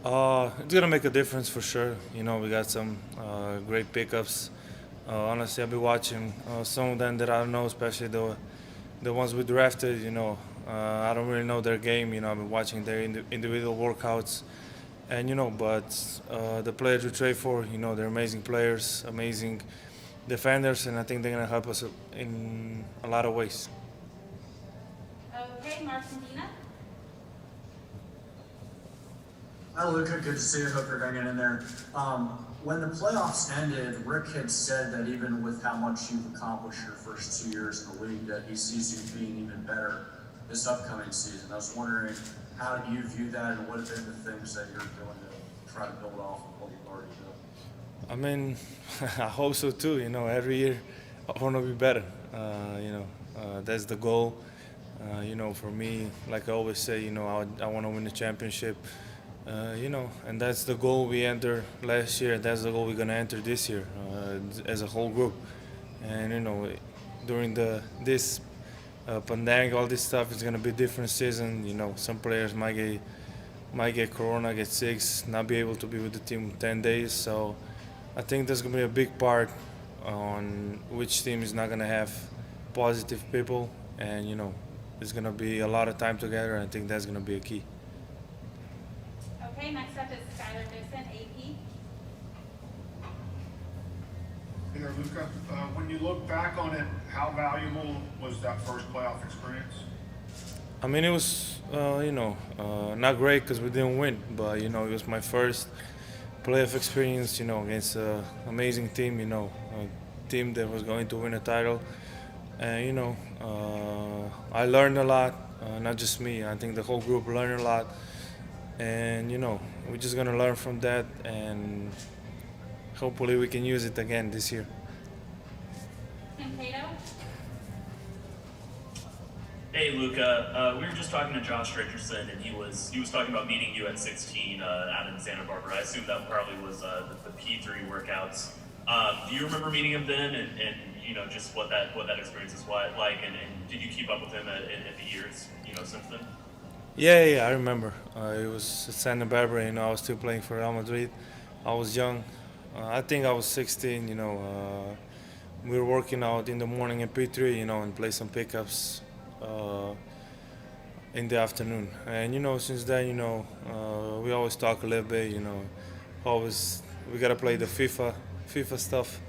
It's gonna make a difference for sure. We got some great pickups. Honestly, I've been watching some of them that I don't know, especially the ones we drafted. I don't really know their game. I've been watching their individual workouts, and but the players we trade for, they're amazing players, amazing defenders, and I think they're gonna help us in a lot of ways. Okay, Marcentina. Hi, Luka. Good to see you. Hope you're hanging in there. When the playoffs ended, Rick had said that even with how much you've accomplished your first 2 years in the league, that he sees you being even better this upcoming season. I was wondering, how do you view that, and what have been the things that you're doing to try to build off of what you've already done? I mean, I hope so too. Every year I want to be better. That's the goal. For me, like I always say, I want to win the championship. And that's the goal we entered last year. That's the goal we're gonna enter this year as a whole group. And during this pandemic, all this stuff is gonna be a different season. Some players might get corona, get sick, not be able to be with the team 10 days. So I think there's gonna be a big part on which team is not gonna have positive people, and there's gonna be a lot of time together. I think that's gonna be a key. Okay, next up is Skylar Dixon, AP. Hey there, Luka. When you look back on it, how valuable was that first playoff experience? I mean, it was, not great because we didn't win, but it was my first playoff experience, against an amazing team, a team that was going to win a title, and I learned a lot, not just me. I think the whole group learned a lot, and we're just gonna learn from that, and hopefully we can use it again this year. And Cato. Hey Luca, we were just talking to Josh Richardson, and he was talking about meeting you at 16 out in Santa Barbara. I assume that probably was the P3 workouts. Do you remember meeting him then, and just what that experience is like, and did you keep up with him at the years since then? Yeah, I remember. It was at Santa Barbara. I was still playing for Real Madrid. I was young. I think I was 16. We were working out in the morning in P3. And play some pickups in the afternoon. And since then, we always talk a little bit. Always we gotta play the FIFA stuff.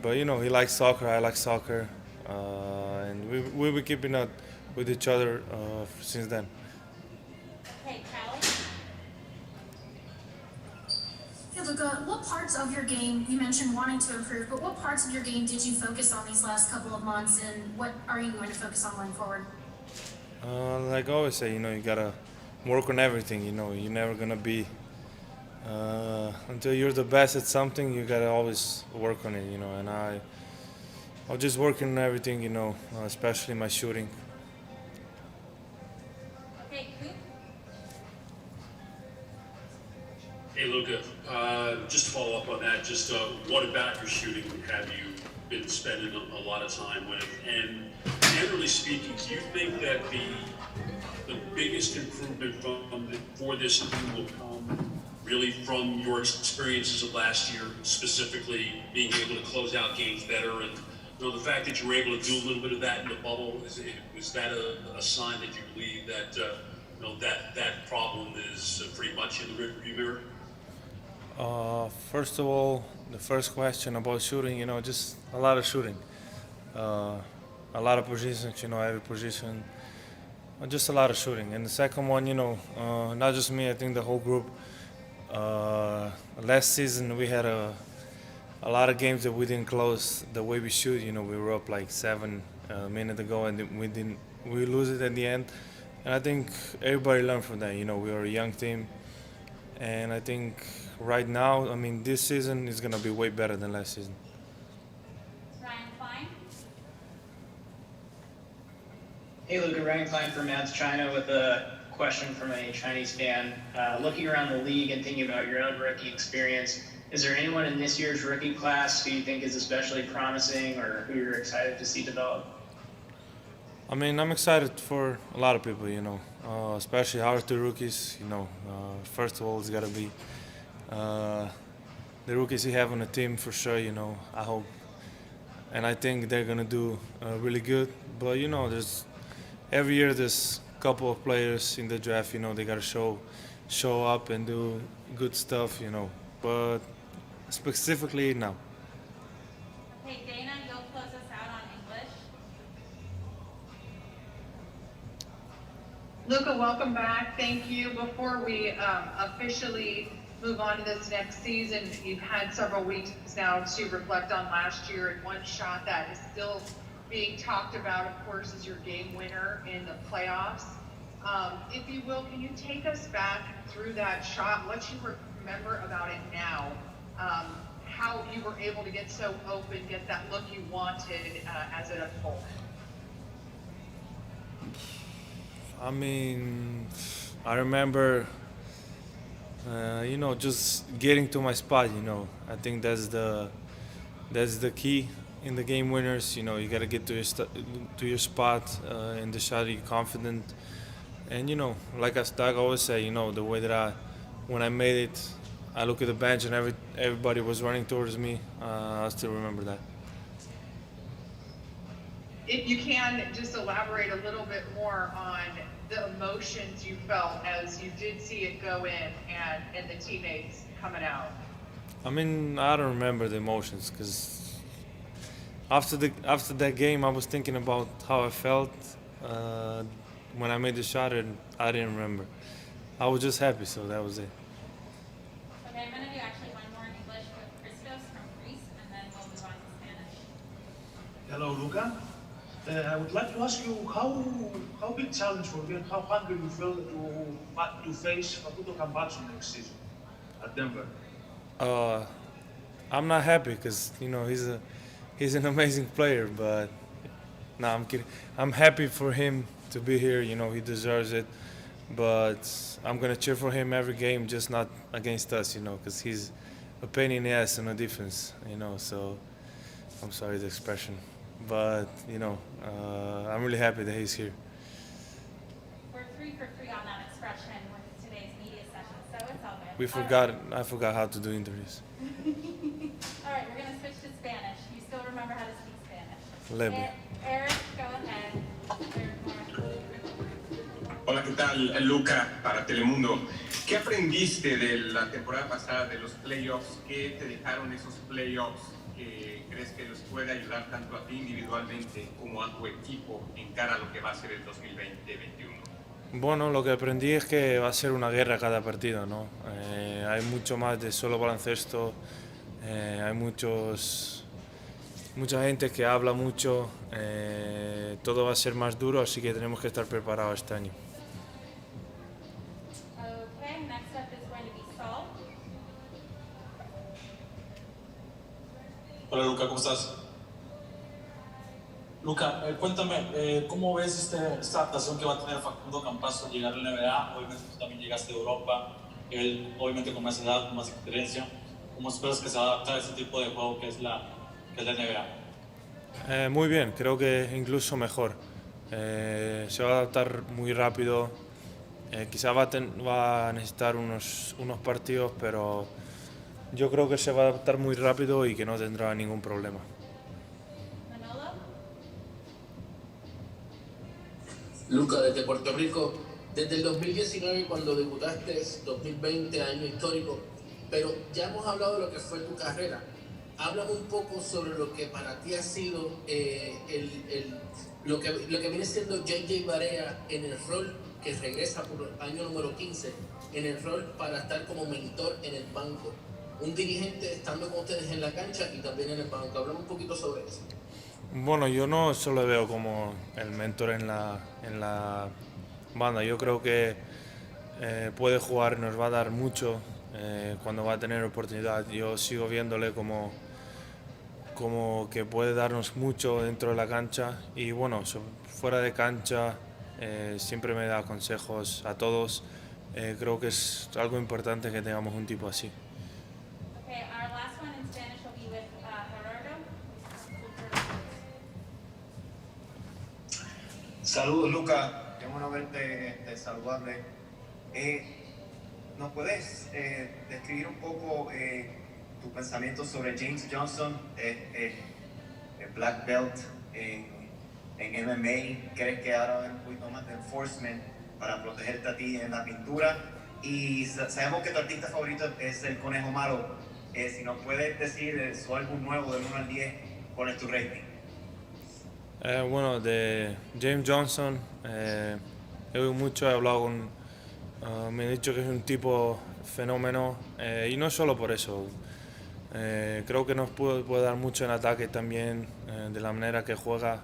But he likes soccer. I like soccer, and we were keeping up with each other since then. Okay, Callie. Hey Luka, what parts of your game, you mentioned wanting to improve, but what parts of your game did you focus on these last couple of months, and what are you going to focus on going forward? Like I always say, you gotta work on everything. You're never gonna be until you're the best at something. You gotta always work on it. And I'm just working on everything. Especially my shooting. Okay, Coop. Hey Luka, just to follow up on that, what about your shooting have you been spending a lot of time with? And generally speaking, do you think that the biggest improvement for this team will come really from your experiences of last year, specifically being able to close out games better, and the fact that you were able to do a little bit of that in the bubble, is that a sign that you believe that that problem is pretty much in the rearview mirror? First of all, the first question about shooting, just a lot of shooting. A lot of positions, every position, just a lot of shooting. And the second one, not just me, I think the whole group. Last season we had a lot of games that we didn't close the way we should. We were up like 7 minutes ago, and we lose it at the end. And I think everybody learned from that. We are a young team, and I think right now, this season is gonna be way better than last season. Ryan Klein. Hey Luka, Ryan Klein from Mads China with a question from a Chinese fan. Looking around the league and thinking about your own rookie experience, is there anyone in this year's rookie class who you think is especially promising or who you're excited to see develop? I mean, I'm excited for a lot of people, especially our two rookies. First of all, it's got to be uh, the rookies we have on the team for sure. I hope, and I think they're gonna do really good. But there's every year there's a couple of players in the draft. They gotta show up and do good stuff. But specifically now. Okay, Dana, you'll close us out on English. Luka, welcome back. Thank you. Before we officially move on to this next season, you've had several weeks now to reflect on last year, and one shot that is still being talked about, of course, is your game winner in the playoffs. If you will, can you take us back through that shot, what you remember about it now, how you were able to get so open, get that look you wanted as it unfolded? I mean, I remember, just getting to my spot. I think that's the key in the game winners. You gotta get to your spot in the shot. You're confident, and like I always say, the way that when I made it, I look at the bench and everybody was running towards me. I still remember that. If you can just elaborate a little bit more on the emotions you felt as you did see it go in and the teammates coming out. I mean, I don't remember the emotions because after that game, I was thinking about how I felt when I made the shot, and I didn't remember. I was just happy, so that was it. Okay, I'm going to do actually one more in English with Christos from Greece, and then we'll move on to Spanish. Hello, Luka. I would like to ask you how big challenge for you and how hungry you feel to face Facundo Campazzo next season at Denver. I'm not happy because he's an amazing player, but no, I'm kidding. I'm happy for him to be here. He deserves it, but I'm gonna cheer for him every game, just not against us. Because he's a pain in the ass on the defense. So I'm sorry the expression, but I'm really happy that he's here. We're 3 for 3 on that expression with today's media session, so it's all good. I forgot how to do interviews. All right, we're going to switch to Spanish. You still remember how to speak Spanish. Leve. Eric, go ahead. Hola, ¿qué tal, Luka, para Telemundo? ¿Qué aprendiste de la temporada pasada de los playoffs? ¿Qué te dejaron esos playoffs que crees que los puede ayudar tanto a ti individualmente como a tu equipo en cara a lo que va a ser el 2020-21? Bueno, lo que aprendí es que va a ser una guerra cada partido, ¿no? Hay mucho más de solo baloncesto, hay mucha gente que habla mucho, todo va a ser más duro, así que tenemos que estar preparados este año. Okay, next up is going to be Saul. Hola Luka, ¿cómo estás? Luka, cuéntame, ¿cómo ves esta adaptación que va a tener Facundo Campazzo al llegar a la NBA? Obviamente tú también llegaste de Europa, él obviamente con más edad, con más experiencia. ¿Cómo esperas que se va a adaptar a este tipo de juego que es la NBA? Muy bien, creo que incluso mejor. Se va a adaptar muy rápido. Quizá va a necesitar unos partidos, pero yo creo que se va a adaptar muy rápido y que no tendrá ningún problema. Manolo? Luka, desde Puerto Rico, desde el 2019 cuando debutaste, 2020, año histórico, pero ya hemos hablado de lo que fue tu carrera. Háblame un poco sobre lo que para ti ha sido lo que viene siendo JJ Barea en el rol que regresa por el año número 15, en el rol para estar como mentor en el banco. Un dirigente estando con ustedes en la cancha y también en el banco. Háblame un poquito sobre eso. Bueno, yo no solo veo como el mentor en la banda. Yo creo que puede jugar, nos va a dar mucho cuando va a tener oportunidad. Yo sigo viéndole como que puede darnos mucho dentro de la cancha y bueno, fuera de cancha siempre me da consejos a todos. Creo que es algo importante que tengamos un tipo así. Okay, our last one in Spanish will be with Gerardo. Saludos, Luka. Qué bueno verte, saludable. ¿Nos puedes describir un poco tus pensamientos sobre James Johnson, el black belt en MMA? ¿Crees que ahora va a haber un poquito más de enforcement para protegerte a ti en la pintura? Y sabemos que tu artista favorito es el Conejo Malo. Si nos puedes decir su álbum nuevo del 1 al 10, ¿cuál es tu rating? Bueno, de James Johnson, he oído mucho, he hablado con, me han dicho que es un tipo fenómeno, y no solo por eso, creo que nos puede dar mucho en ataque también, de la manera que juega.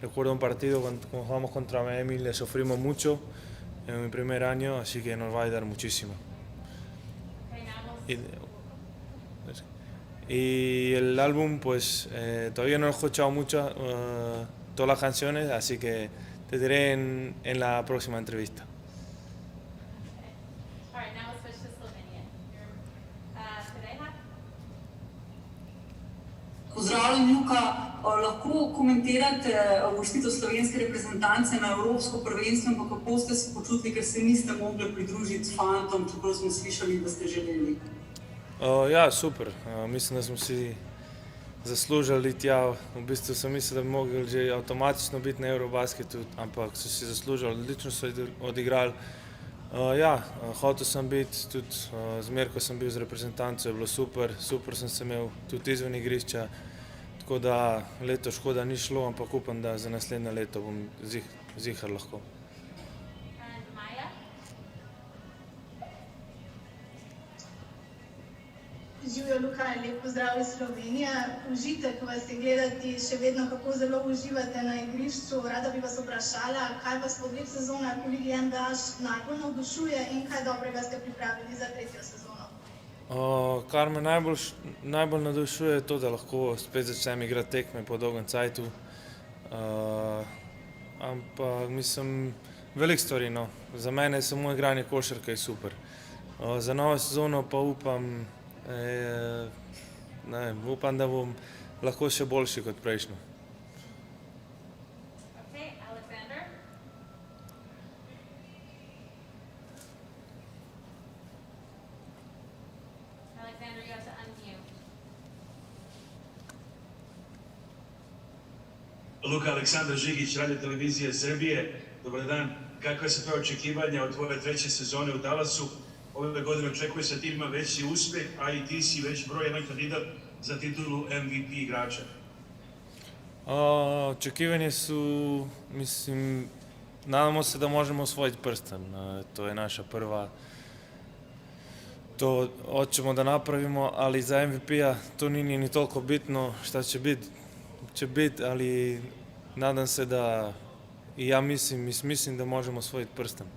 Recuerdo un partido cuando jugamos contra Miami, le sufrimos mucho en mi primer año, así que nos va a ayudar muchísimo. Y el álbum, pues todavía no he escuchado mucho, todas las canciones, así que te diré en la próxima entrevista. Pozdravljen, Luka. Lahko komentirate uvrstitev slovenske reprezentance na Evropsko prvenstvo in kako ste se počutili, ker se niste mogli pridružiti fantom, čeprav smo slišali, da ste želeli? Ja, super. Mislim, da smo si zaslužili tja. V bistvu sem mislil, da bi mogli že avtomatično biti na Eurobasketu, ampak so si zaslužili, odlično so odigrali. Ja, hotel sem biti, tudi zmer, ko sem bil z reprezentanco, je bilo super, super sem se imel tudi izven igrišča, tako da leto škoda ni šlo, ampak upam, da za naslednje leto bom zihar lahko. Živijo, Luka, lep pozdrav iz Slovenije. Užitek vas je gledati, še vedno kako zelo uživate na igrišču. Rada bi vas vprašala, kaj vas po 2 sezonah v Ligi NBA najbolj navdušuje in kaj dobrega ste pripravili za 3. sezono? Kar me najbolj navdušuje, je to, da lahko spet začnem igrati tekme po dolgem cajtu. Ampak mislim, veliko stvari, no. Za mene je samo igranje košarke je super. Za novo sezono pa upam, upam, da bom lahko še boljši kot prejšnjo. Luka, Aleksandar Žigić, Radio televizije Srbije. Dobar dan. Kakve su tvoje očekivanja od tvoje 3. sezone u Dallasu? Ove godine očekuje se ti ima veći uspjeh, a i ti si već broj 1 kandidat za titulu MVP igrača. Očekivanje su, mislim, nadamo se da možemo osvojiti prsten. To je naša prva, to hoćemo da napravimo, ali za MVP-a to nije ni toliko bitno. Šta će biti, ali nadam se da, i ja mislim da možemo osvojiti prsten.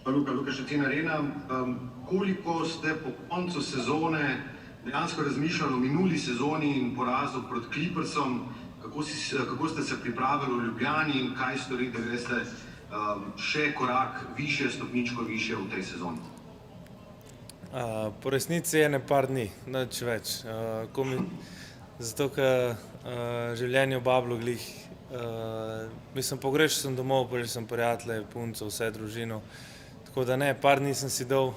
Luka Šetin Arena, koliko ste po koncu sezone dejansko razmišljali o minuli sezoni in porazu proti Clippersom, kako ste se pripravili v Ljubljani in kaj storite, da greste še korak više, stopničko više v tej sezoni? Po resnici je par dni, nič več. Zato, ker življenje v Bablu glih, mislim, pogrešal sem domov, pogrešal sem prijatelje, punco, vse družino. Tako da ne, par dni sem si dal,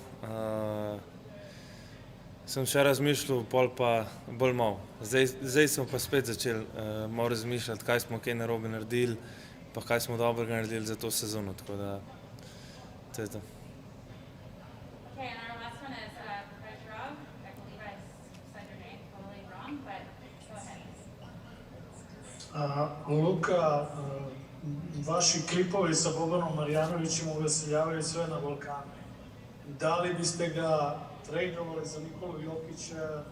sem še razmišljal, pol pa bolj malo. Zdaj smo pa spet začeli malo razmišljati, kaj smo kaj narobe naredili, pa kaj smo dobrega naredili za to sezono, tako da to je to. Luka, vaši klipovi sa Bobanom Marjanovićem uveseljavaju sve na Balkanu. Da li biste ga tradovali za Nikolu Jokića